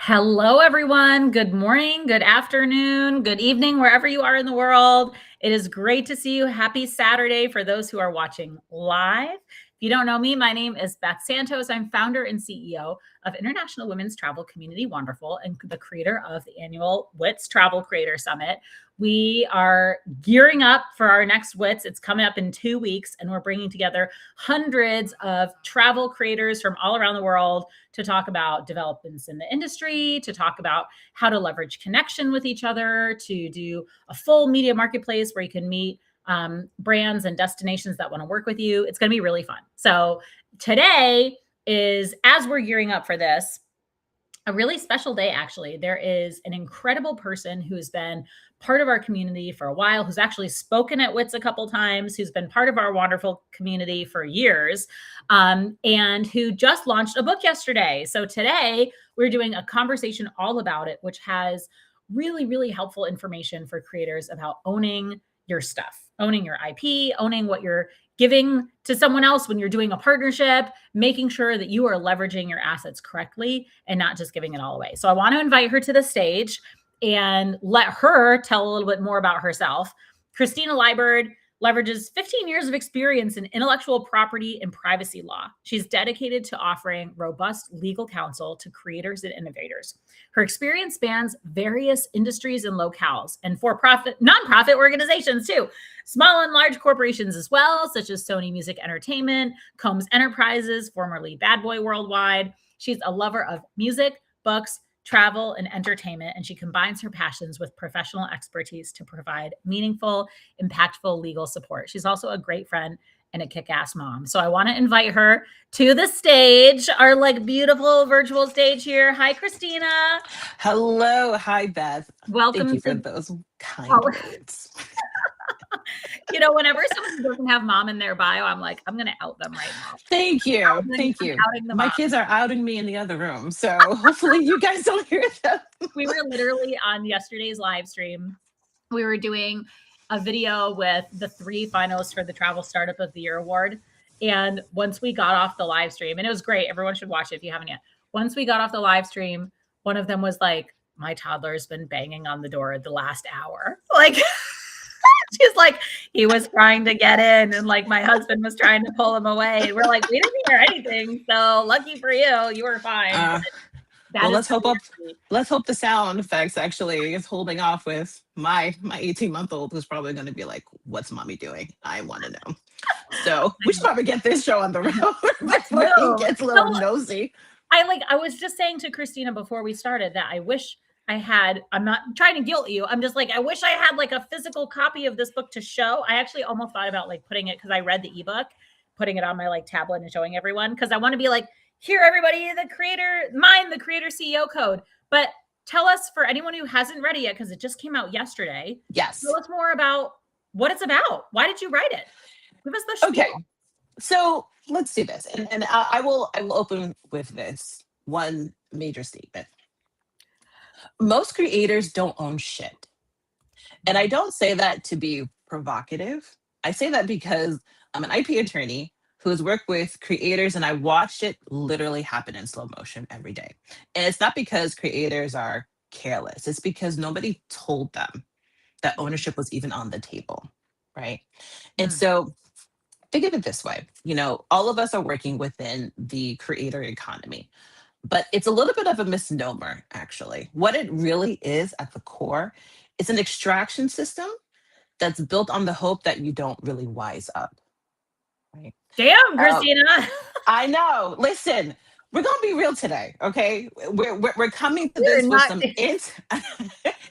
Hello, everyone. Good morning, good afternoon, good evening, wherever you are in the world. It is great to see you. Happy Saturday for those who are watching live. If you don't know me, my name is Beth Santos. I'm founder and CEO of International Women's Travel Community Wanderful and the creator of the annual WITS Travel Creator Summit. We are gearing up for our next WITS. It's coming up in 2 weeks, and we're bringing together hundreds of travel creators from all around the world to talk about developments in the industry, to talk about how to leverage connection with each other, to do a full media marketplace where you can meet brands and destinations that want to work with you. It's going to be really fun. So today is, as we're gearing up for this, a really special day, actually. There is an incredible person who's been part of our community for a while, who's actually spoken at WITS a couple times, who's been part of our Wanderful community for years, and who just launched a book yesterday. So today we're doing a conversation all about it, which has really, really helpful information for creators about owning your stuff, owning your IP, owning what you're giving to someone else when you're doing a partnership, making sure that you are leveraging your assets correctly and not just giving it all away. So I want to invite her to the stage and let her tell a little bit more about herself. Kristina Liburd leverages 15 years of experience in intellectual property and privacy law. She's dedicated to offering robust legal counsel to creators and innovators. Her experience spans various industries and locales and for-profit, nonprofit organizations too, small and large corporations as well, such as Sony Music Entertainment, Combs Enterprises, formerly Bad Boy Worldwide. She's a lover of music, books, travel, and entertainment, and she combines her passions with professional expertise to provide meaningful, impactful legal support. She's also a great friend and a kick-ass mom. So I want to invite her to the stage, our beautiful virtual stage here. Hi, Kristina. Hello. Hi, Beth. Welcome Thank you for to those kind words. whenever someone doesn't have mom in their bio, I'm like, I'm going to out them right now. Thank you. Thank I'm you. outing the My mom. kids are outing me in the other room, so hopefully you guys don't hear them. We were literally on yesterday's live stream. We were doing a video with the 3 finalists for the Travel Startup of the Year award. And once we got off the live stream, and it was great, everyone should watch it if you haven't yet. Once we got off the live stream, one of them was like, my toddler's been banging on the door the last hour. She's like, he was trying to get in, and my husband was trying to pull him away. We're like, we didn't hear anything. So lucky for you, you were fine. Well, let's hope the sound effects actually is holding off with my 18-month-old, who's probably going to be like, "What's mommy doing? I want to know." So we should probably get this show on the road before he gets a little nosy. I was just saying to Kristina before we started that I wish I had. I'm not trying to guilt you. I'm just I wish I had a physical copy of this book to show. I actually almost thought about putting it, because I read the ebook, putting it on my tablet and showing everyone, because I want to be here, everybody, the Creator CEO code. But tell us, for anyone who hasn't read it yet, because it just came out yesterday. Yes. Tell us more about what it's about. Why did you write it? Give us the spiel. Okay. So let's do this. And I will open with this one major statement. Most creators don't own shit. And I don't say that to be provocative. I say that because I'm an IP attorney who has worked with creators, and I watched it literally happen in slow motion every day. And it's not because creators are careless. It's because nobody told them that ownership was even on the table, right? And so think of it this way. All of us are working within the creator economy, but it's a little bit of a misnomer, actually. What it really is at the core is an extraction system that's built on the hope that you don't really wise up. Right? Damn, Kristina. I know. Listen, we're gonna be real today, okay? We're coming to this with some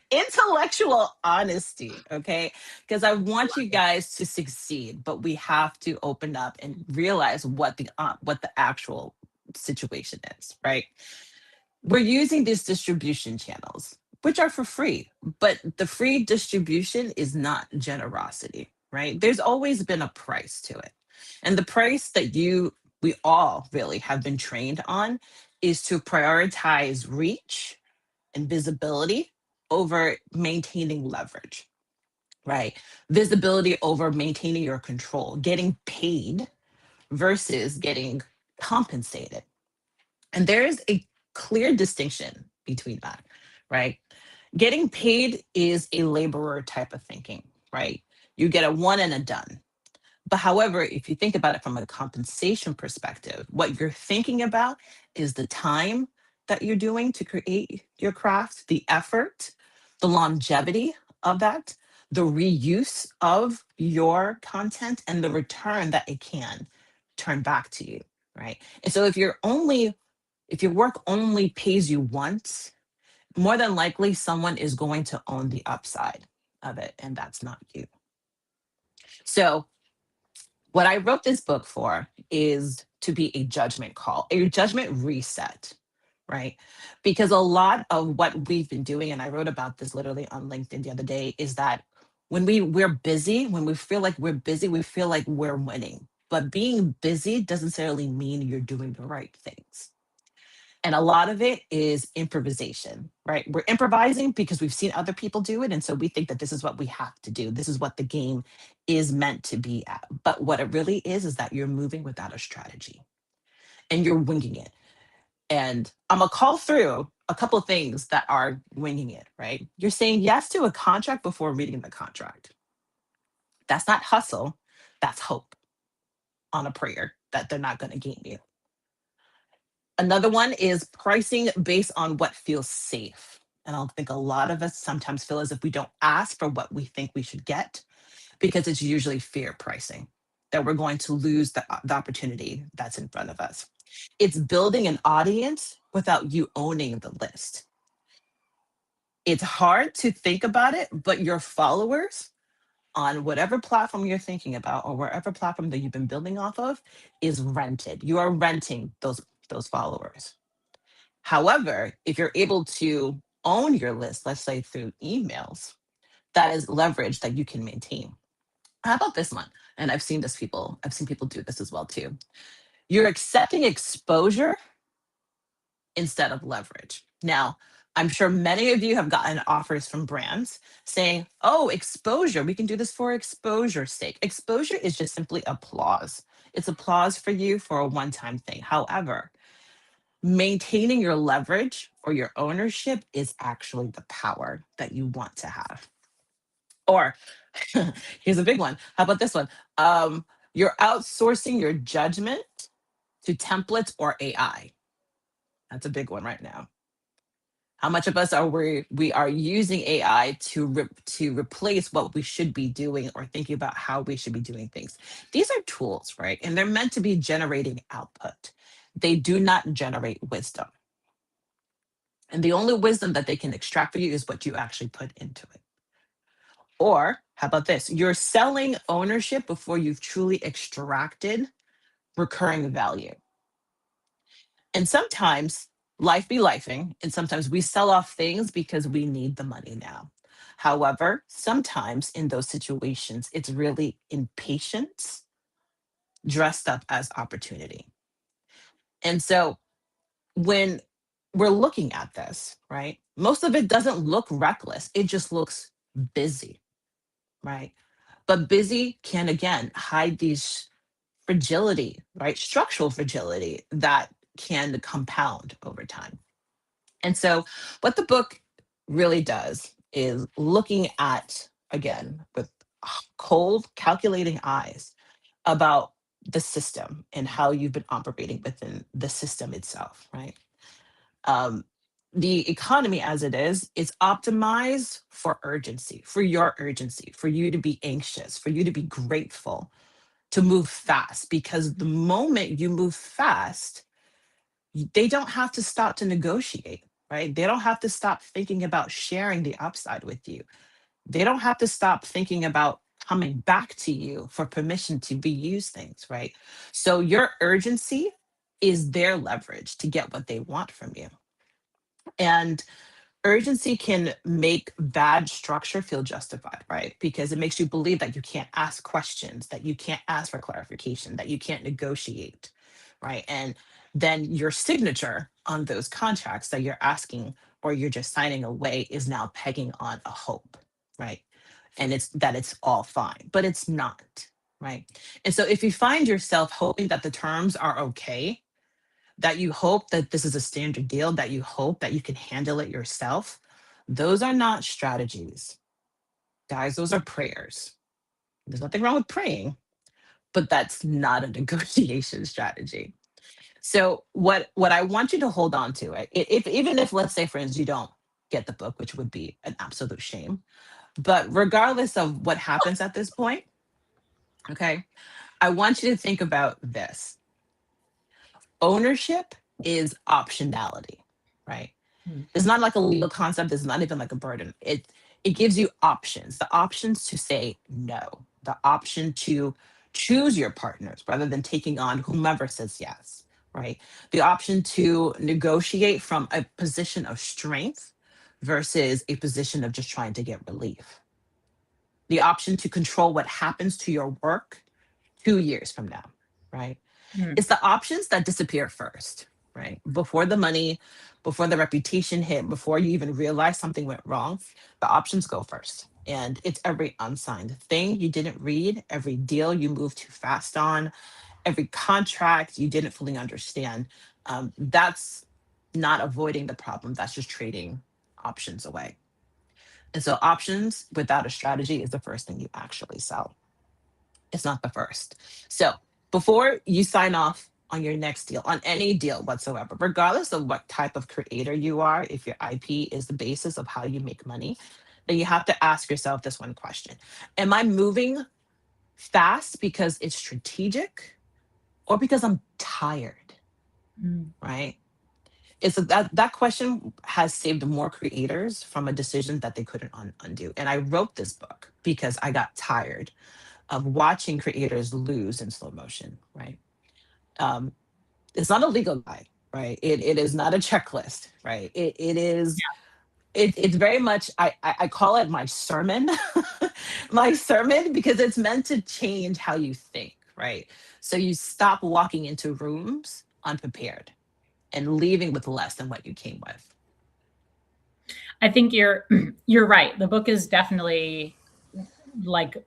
intellectual honesty, okay? Because I want you guys to succeed, but we have to open up and realize what the actual situation is, right? We're using these distribution channels, which are for free, but the free distribution is not generosity, right? There's always been a price to it. And the price that we all really have been trained on is to prioritize reach and visibility over maintaining leverage, right? Visibility over maintaining your control, getting paid versus getting compensated. And there is a clear distinction between that, right? Getting paid is a laborer type of thinking, right? You get a one and a done. But however, if you think about it from a compensation perspective, what you're thinking about is the time that you're doing to create your craft, the effort, the longevity of that, the reuse of your content, and the return that it can turn back to you, right? And so if your work only pays you once, more than likely someone is going to own the upside of it, and that's not you. So what I wrote this book for is to be a judgment call, a judgment reset, right? Because a lot of what we've been doing, and I wrote about this literally on LinkedIn the other day, is that when we're busy, when we feel like we're busy, we feel like we're winning. But being busy doesn't necessarily mean you're doing the right things. And a lot of it is improvisation, right? We're improvising because we've seen other people do it. And so we think that this is what we have to do. This is what the game is meant to be at. But what it really is that you're moving without a strategy and you're winging it. And I'm going to call through a couple of things that are winging it, right? You're saying yes to a contract before reading the contract. That's not hustle, that's hope on a prayer that they're not going to game you. Another one is pricing based on what feels safe. And I think a lot of us sometimes feel as if we don't ask for what we think we should get because it's usually fear pricing that we're going to lose the opportunity that's in front of us. It's building an audience without you owning the list. It's hard to think about it, but your followers on whatever platform you're thinking about or wherever platform that you've been building off of is rented. You are renting those followers. However, if you're able to own your list, let's say through emails, that is leverage that you can maintain. How about this one? And I've seen people do this as well too. You're accepting exposure instead of leverage. Now, I'm sure many of you have gotten offers from brands saying, oh, exposure, we can do this for exposure's sake. Exposure is just simply applause. It's applause for you for a one-time thing. However, maintaining your leverage or your ownership is actually the power that you want to have. Or here's a big one. How about this one? You're outsourcing your judgment to templates or AI. That's a big one right now. How much of us are we are using AI to replace what we should be doing or thinking about how we should be doing things? These are tools, right? And they're meant to be generating output. They do not generate wisdom. And the only wisdom that they can extract for you is what you actually put into it. Or how about this? You're selling ownership before you've truly extracted recurring value. And sometimes life be lifing, and sometimes we sell off things because we need the money now. However, sometimes in those situations, it's really impatience dressed up as opportunity. And so when we're looking at this, right, most of it doesn't look reckless, it just looks busy, right? But busy can again hide these fragility, right? Structural fragility that can compound over time. And so, what the book really does is looking at, again, with cold, calculating eyes about the system and how you've been operating within the system itself, right? Um, the economy as it is optimized for urgency, for your urgency, for you to be anxious, for you to be grateful, to move fast. Because the moment you move fast, they don't have to stop to negotiate, right? They don't have to stop thinking about sharing the upside with you. They don't have to stop thinking about coming back to you for permission to reuse things, right? So your urgency is their leverage to get what they want from you. And urgency can make bad structure feel justified, right? Because it makes you believe that you can't ask questions, that you can't ask for clarification, that you can't negotiate, right? And then your signature on those contracts that you're asking or you're just signing away is now pegging on a hope, right? And it's all fine, but it's not, right? And so if you find yourself hoping that the terms are okay, that you hope that this is a standard deal, that you hope that you can handle it yourself, those are not strategies. Guys, those are prayers. There's nothing wrong with praying, but that's not a negotiation strategy. So what I want you to hold on to, right? If even if, let's say, for instance, you don't get the book, which would be an absolute shame, but regardless of what happens at this point, okay, I want you to think about this. Ownership is optionality, right? Mm. It's not like a legal concept. It's not even like a burden. It gives you options. The options to say no. The option to choose your partners rather than taking on whomever says yes, right? The option to negotiate from a position of strength versus a position of just trying to get relief. The option to control what happens to your work 2 years from now, right? Mm. It's the options that disappear first, right? Before the money, before the reputation hit, before you even realize something went wrong, the options go first. And it's every unsigned thing you didn't read, every deal you moved too fast on, every contract you didn't fully understand. That's not avoiding the problem, that's just trading options away. And so, options without a strategy is the first thing you actually sell. It's not the first. So before you sign off on your next deal, on any deal whatsoever, regardless of what type of creator you are, if your IP is the basis of how you make money, then you have to ask yourself this one question. Am I moving fast because it's strategic or because I'm tired? Mm. Right? It's that question has saved more creators from a decision that they couldn't undo. And I wrote this book because I got tired of watching creators lose in slow motion, right? Um, it's not a legal guide, right? It is not a checklist, right? It is it's very much I call it my sermon, my sermon because it's meant to change how you think, right? So you stop walking into rooms unprepared and leaving with less than what you came with. I think you're right. The book is definitely like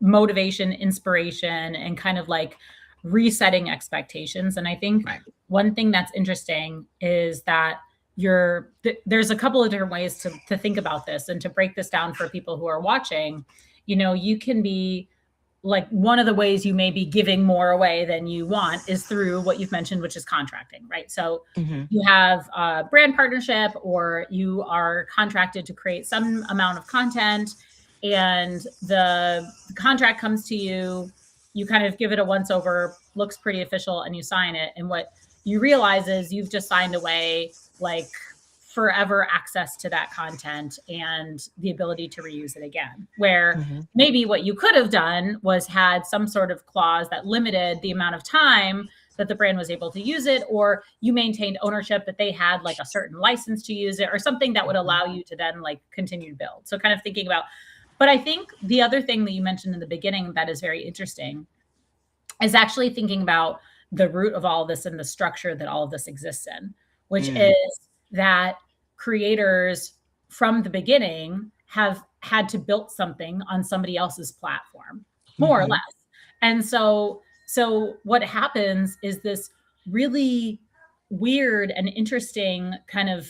motivation, inspiration, and kind of like resetting expectations. And I think Right. one thing that's interesting is that there's a couple of different ways to think about this and to break this down for people who are watching. You can be like, one of the ways you may be giving more away than you want is through what you've mentioned, which is contracting, right? So Mm-hmm. you have a brand partnership, or you are contracted to create some amount of content, and the contract comes to you. You kind of give it a once over, looks pretty official, and you sign it. And what you realize is you've just signed away like forever access to that content and the ability to reuse it again. Where Mm-hmm. maybe what you could have done was had some sort of clause that limited the amount of time that the brand was able to use it, or you maintained ownership, but they had like a certain license to use it, or something that would Mm-hmm. allow you to then like continue to build. So kind of thinking about, but I think the other thing that you mentioned in the beginning that is very interesting is actually thinking about the root of all of this and the structure that all of this exists in, which Mm. is that creators from the beginning have had to build something on somebody else's platform, more or Mm-hmm. less. And so what happens is this really weird and interesting kind of,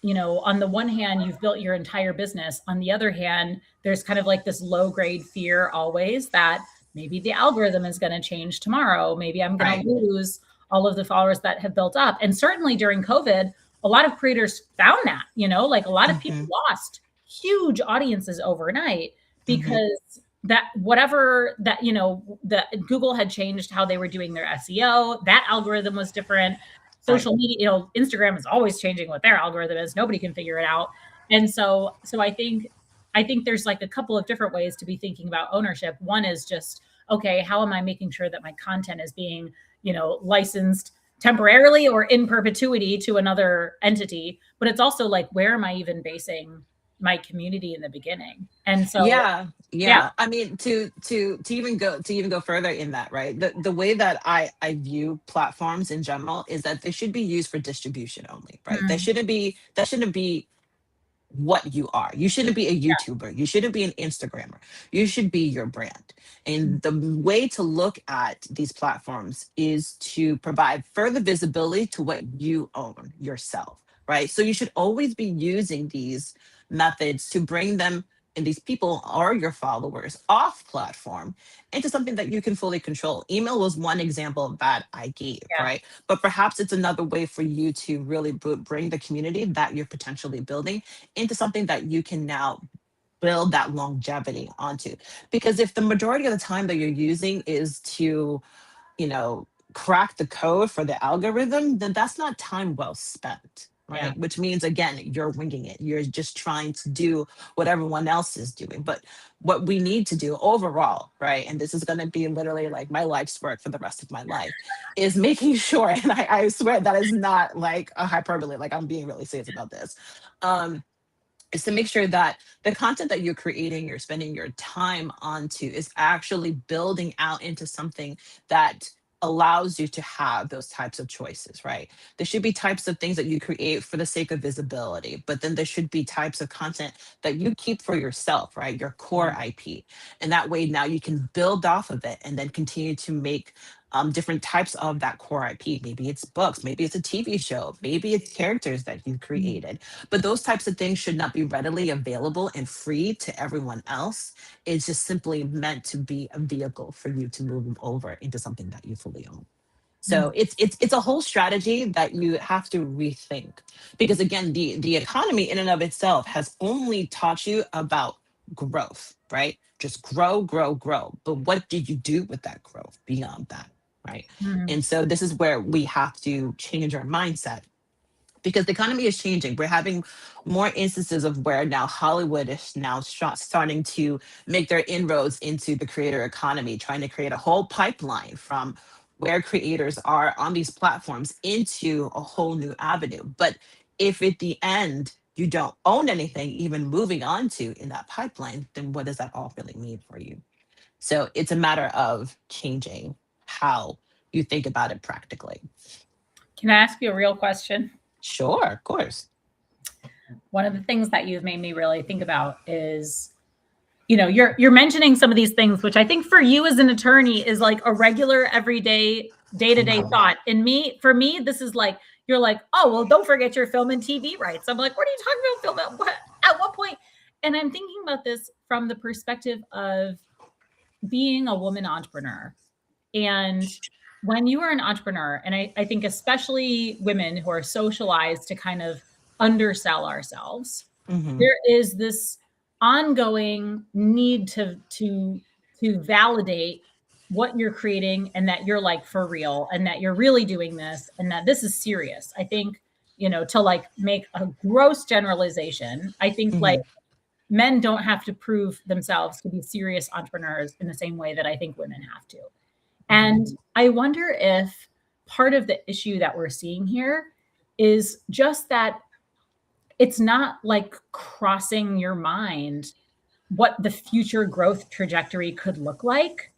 on the one hand, you've built your entire business. On the other hand, there's kind of like this low grade fear always that maybe the algorithm is going to change tomorrow. Maybe I'm going Right. to lose all of the followers that have built up. And certainly during COVID, a lot of creators found that, like a lot of people Mm-hmm. lost huge audiences overnight Mm-hmm. because that whatever that, the Google had changed how they were doing their SEO, that algorithm was different. Right. Social media, Instagram is always changing what their algorithm is. Nobody can figure it out. And so I think there's like a couple of different ways to be thinking about ownership. One is just, okay, how am I making sure that my content is being, licensed temporarily or in perpetuity to another entity? But it's also like, where am I even basing my community in the beginning? And so, Yeah, yeah. yeah. I mean, to even go further in that, right? The way that I view platforms in general is that they should be used for distribution only, right? Mm. That shouldn't be what you are. You shouldn't be a YouTuber. You shouldn't be an Instagrammer. You should be your brand. And the way to look at these platforms is to provide further visibility to what you own yourself, right? So you should always be using these methods to bring them and these people or your followers off platform into something that you can fully control. Email was one example that I gave, Yeah. right? But perhaps it's another way for you to really bring the community that you're potentially building into something that you can now build that longevity onto. Because if the majority of the time that you're using is to, you know, crack the code for the algorithm, then that's not time well spent, Yeah. right? Which means, again, you're winging it. You're just trying to do what everyone else is doing. But what we need to do overall, right? And this is going to be literally like my life's work for the rest of my life, is making sure, and I swear that is not like a hyperbole, like I'm being really serious about this. Is to make sure that the content that you're creating, you're spending your time onto is actually building out into something that allows you to have those types of choices, right? There should be types of things that you create for the sake of visibility, but then there should be types of content that you keep for yourself, right? Your core Mhm. IP. And that way now you can build off of it and then continue to make different types of that core IP. Maybe it's books, maybe it's a TV show, maybe it's characters that you Mhm. created, but those types of things should not be readily available and free to everyone else. It's just simply meant to be a vehicle for you to move them over into something that you fully own. So Mhm. it's a whole strategy that you have to rethink, because again, the economy in and of itself has only taught you about growth, right? Just grow, grow, grow. But what did you do with that growth beyond that, right? Mhm. And so this is where we have to change our mindset, because the economy is changing. We're having more instances of where now Hollywood is now starting to make their inroads into the creator economy, trying to create a whole pipeline from where creators are on these platforms into a whole new avenue. But if at the end you don't own anything, even moving on to in that pipeline, then what does that all really mean for you? So it's a matter of changing how you think about it practically. Can I ask you a real question? Sure, of course. One of the things that you've made me really think about is, you're mentioning some of these things, which I think for you as an attorney is like a regular everyday day-to-day Mhm. thought. And for me, this is like, you're like, oh, well, don't forget your film and TV rights. I'm like, what are you talking about? Film at what point? And I'm thinking about this from the perspective of being a woman entrepreneur. And when you are an entrepreneur, and I think especially women who are socialized to kind of undersell ourselves, Mhm. there is this ongoing need to validate what you're creating, and that you're like for real, and that you're really doing this, and that this is serious. I think, to like make a gross generalization, I think like Mhm. men don't have to prove themselves to be serious entrepreneurs in the same way that I think women have to. Mhm. And I wonder if part of the issue that we're seeing here is just that it's not like crossing your mind what the future growth trajectory could look like,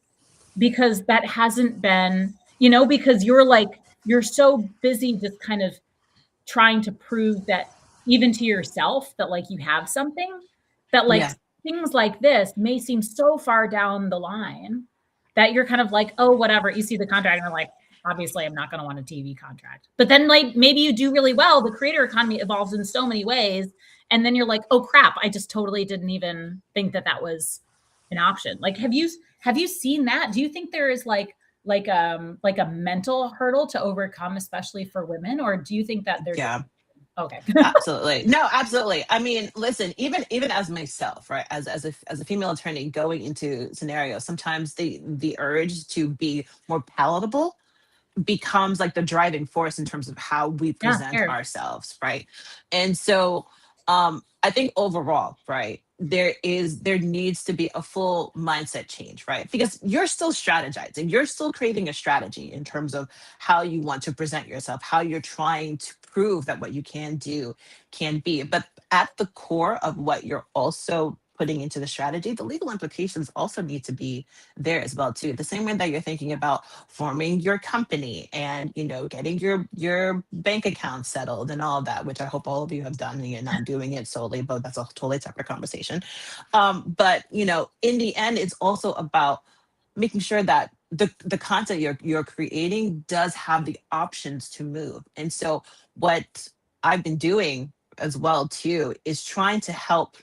because that hasn't been, because you're so busy just kind of trying to prove that, even to yourself, that like you have something, that like Yeah. things like this may seem so far down the line that you're kind of like, oh, whatever. You see the contract and you're like, obviously I'm not going to want a TV contract. But then like maybe you do really well. The creator economy evolves in so many ways. And then you're like, oh crap, I just totally didn't even think that that was an option. Like, have you seen that? Do you think there is like a mental hurdle to overcome, especially for women, or do you think that they're just Yeah. okay? Absolutely. No, absolutely. I mean, listen, even as myself, right? As a female attorney going into scenarios, sometimes the urge to be more palatable becomes like the driving force in terms of how we Yeah, present fair. ourselves, right? And so I think overall, right, there needs to be a full mindset change, right? Because you're still strategizing, you're still creating a strategy in terms of how you want to present yourself, how you're trying to prove that what you can do can be. But at the core of what you're also putting into the strategy, the legal implications also need to be there as well too. The same way that you're thinking about forming your company and, getting your bank account settled and all of that, which I hope all of you have done, and you're not doing it solely, but that's a totally separate conversation. But in the end, it's also about making sure that the content you're creating does have the options to move. And so what I've been doing as well too is trying to help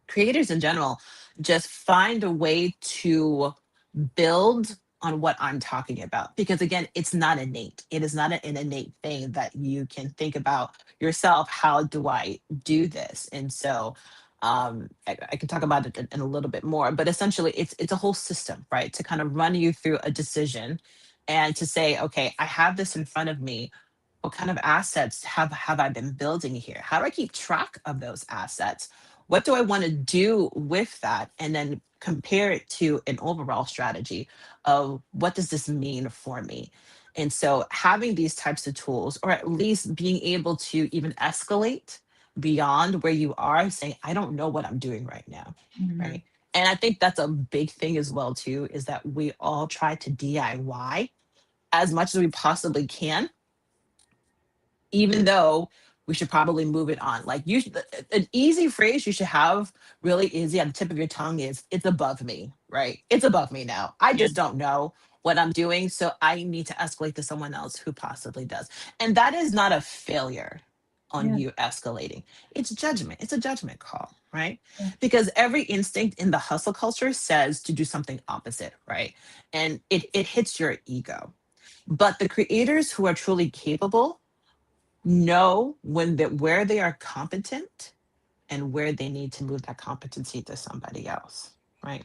creators in general just find a way to build on what I'm talking about. Because again, it's not innate. It is not an innate thing that you can think about yourself. How do I do this? And so I can talk about it in a little bit more, but essentially it's a whole system, right? To kind of run you through a decision and to say, okay, I have this in front of me. What kind of assets have I been building here? How do I keep track of those assets? What do I want to do with that? And then compare it to an overall strategy of what does this mean for me? And so having these types of tools, or at least being able to even escalate beyond where you are, saying, I don't know what I'm doing right now. Mhm. Right. And I think that's a big thing as well, too, is that we all try to DIY as much as we possibly can, even though we should probably move it on. Like an easy phrase you should have really easy on the tip of your tongue is, it's above me, right? It's above me now. I Yeah. just don't know what I'm doing. So I need to escalate to someone else who possibly does. And that is not a failure on Yeah. you escalating. It's judgment. It's a judgment call, right? Yeah. Because every instinct in the hustle culture says to do something opposite, right? And it hits your ego. But the creators who are truly capable know where they are competent and where they need to move that competency to somebody else, right?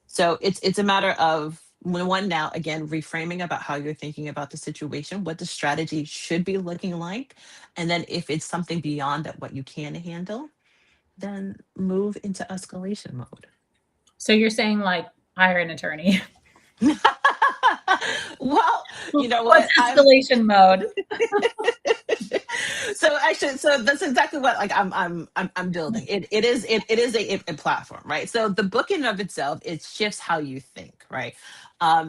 So it's a matter of one, now again, reframing about how you're thinking about the situation, what the strategy should be looking like, and then if it's something beyond that what you can handle, then move into escalation mode. So you're saying like hire an attorney. Well, you know What's what? I'm escalation mode? so actually, so that's exactly what like I'm building. It is a platform, right? So the book in and of itself, it shifts how you think, right?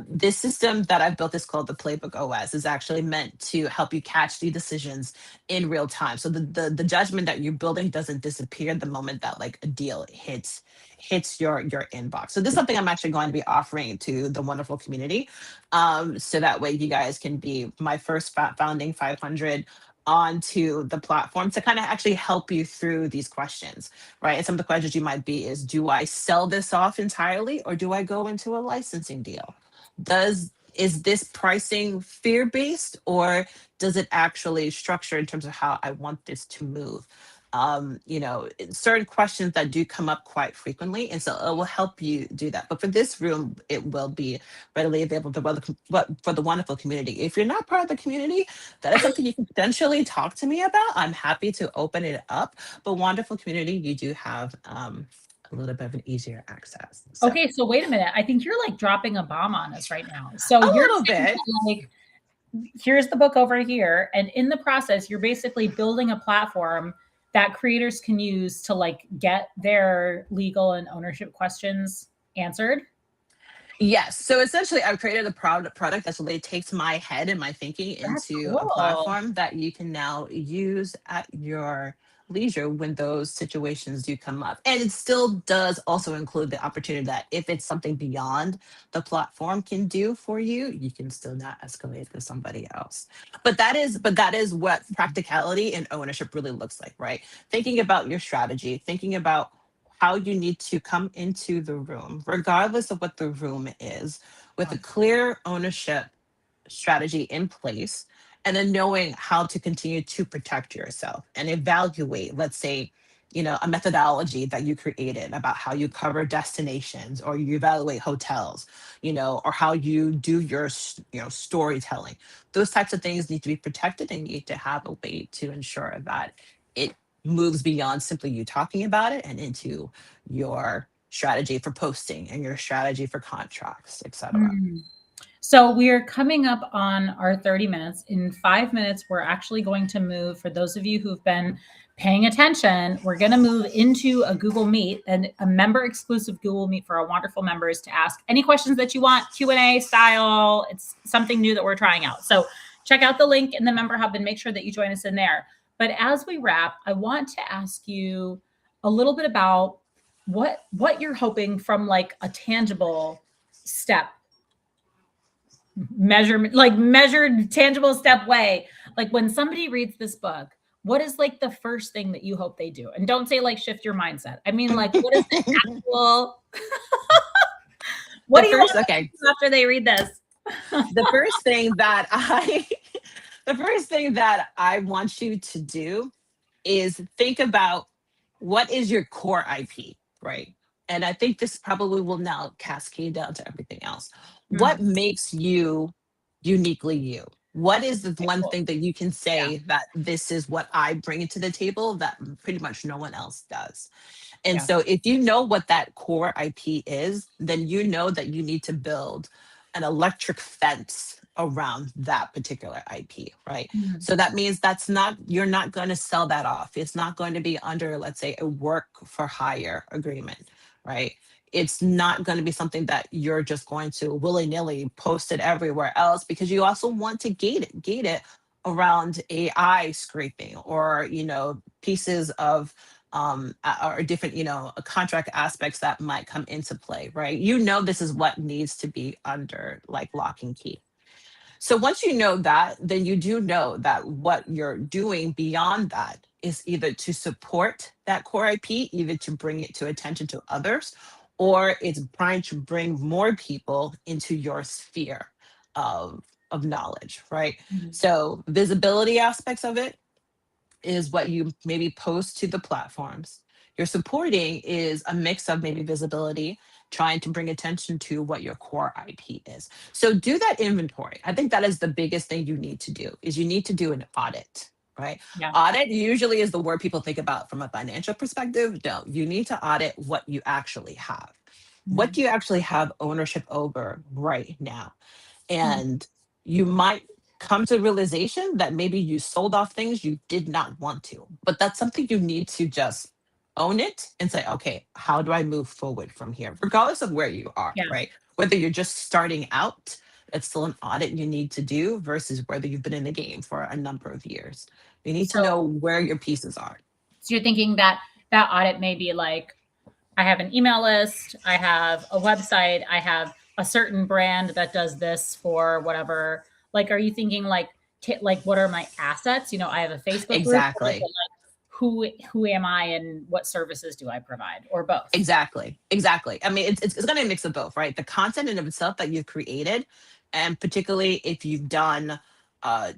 This system that I've built is called the Playbook OS, is actually meant to help you catch the decisions in real time. So the judgment that you're building doesn't disappear the moment that like a deal hits your inbox. So this is something I'm actually going to be offering to the wonderful community, so that way you guys can be my first founding 500 onto the platform to kind of actually help you through these questions, right? And some of the questions you might be is, do I sell this off entirely, or do I go into a licensing deal? Is this pricing fear based, or does it actually structure in terms of how I want this to move? Certain questions that do come up quite frequently, and so it will help you do that. But for this room, it will be readily available for the wonderful community. If you're not part of the community, that is something you can potentially talk to me about. I'm happy to open it up. But wonderful community, you do have a little bit of an easier access. So Okay, so wait a minute. I think you're like dropping a bomb on us right now. So a you're little saying bit. that, like, here's the book over here, and in the process, you're basically building a platform that creators can use to like get their legal and ownership questions answered. Yes. So essentially, I've created a product that really takes my head and my thinking That's into a cool. platform that you can now use at your leisure when those situations do come up. And it still does also include the opportunity that if it's something beyond the platform can do for you, you can still not escalate to somebody else. But that is what practicality and ownership really looks like, right? Thinking about your strategy, thinking about how you need to come into the room, regardless of what the room is, with a clear ownership strategy in place, and then knowing how to continue to protect yourself and evaluate, let's say, a methodology that you created about how you cover destinations, or you evaluate hotels, or how you do your storytelling. Those types of things need to be protected, and you need to have a way to ensure that it moves beyond simply you talking about it and into your strategy for posting and your strategy for contracts, etc. Mm. So we're coming up on our 30 minutes. In 5 minutes, we're actually going to move, for those of you who've been paying attention, we're going to move into a Google Meet, and a member exclusive Google Meet for our wonderful members to ask any questions that you want, Q&A style. It's something new that we're trying out. So check out the link in the member hub and make sure that you join us in there. But as we wrap, I want to ask you a little bit about what you're hoping from like a tangible step, measured tangible step way. Like when somebody reads this book, what is like the first thing that you hope they do? And don't say like shift your mindset. I mean, like, what is the actual what do you want them to do after they read this? The first thing that I want you to do is think about what is your core IP, right? And I think this probably will now cascade down to everything else. What makes you uniquely you? What is the one thing that you can say that this is what I bring to the table that pretty much no one else does? And so if you know what that core IP is, then you know that you need to build an electric fence around that particular IP, right? So that means you're not going to sell that off. It's not going to be under, let's say, a work for hire agreement, right? It's not going to be something that you're just going to willy-nilly post it everywhere else, because you also want to gate it around AI scraping, or, pieces of or different, contract aspects that might come into play, right? This is what needs to be under like lock and key. So once you know that, then you do know that what you're doing beyond that is either to support that core IP, either to bring it to attention to others, or it's trying to bring more people into your sphere of knowledge, right? So visibility aspects of it is what you maybe post to the platforms. Your supporting is a mix of maybe visibility, trying to bring attention to what your core IP is. So do that inventory. I think that is the biggest thing you need to do, is you need to do an audit, right? Audit usually is the word people think about from a financial perspective. No, you need to audit what you actually have. What do you actually have ownership over right now? And you might come to the realization that maybe you sold off things you did not want to, but that's something you need to just own it and say, okay, how do I move forward from here, regardless of where you are, right? Whether you're just starting out, it's still an audit you need to do, versus whether you've been in the game for a number of years. You need to know where your pieces are. So you're thinking that audit may be like, I have an email list, I have a website, I have a certain brand that does this for whatever. Like, are you thinking like, what are my assets? I have a Facebook exactly group. Who am I and what services do I provide, or both? Exactly. I mean, it's going to be a mix of both, right? The content in of itself that you've created, and particularly if you've done uh,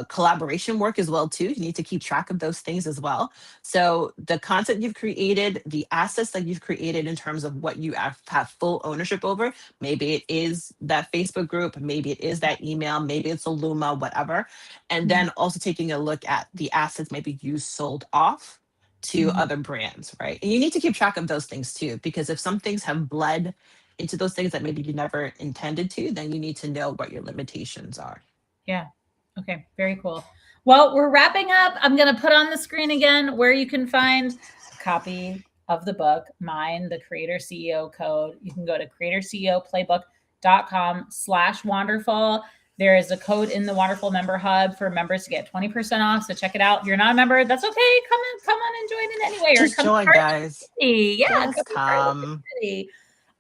collaboration work as well too, you need to keep track of those things as well. So the content you've created, the assets that you've created in terms of what you have full ownership over, maybe it is that Facebook group, maybe it is that email, maybe it's a Luma, whatever. And then also taking a look at the assets maybe you sold off to other brands, right? And you need to keep track of those things too, because if some things have bled into those things that maybe you never intended to, then you need to know what your limitations are. Yeah. Okay, very cool. Well, we're wrapping up. I'm going to put on the screen again where you can find a copy of the book, mine, the Creator CEO Code. You can go to creatorceoplaybook.com/wanderful. There is a code in the Wanderful Member Hub for members to get 20% off. So check it out. If you're not a member, that's okay. Come on and join in anyway. Just join, guys. Yeah, just come.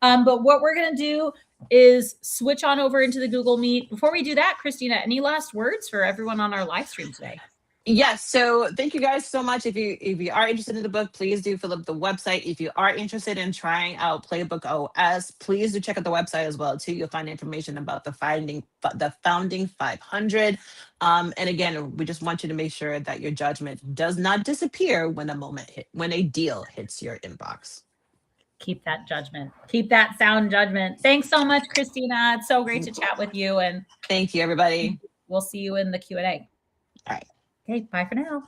But what we're going to do is switch on over into the Google Meet. Before we do that, Kristina, any last words for everyone on our live stream today? Yes. So thank you guys so much. If you are interested in the book, please do fill up the website. If you are interested in trying out Playbook OS, please do check out the website as well too. You'll find information about the founding 500. And again, we just want you to make sure that your judgment does not disappear when a deal hits your inbox. Keep that judgment. Keep that sound judgment. Thanks so much, Kristina. It's so great to chat with you. And thank you, everybody. We'll see you in the Q&A. All right. Okay, bye for now.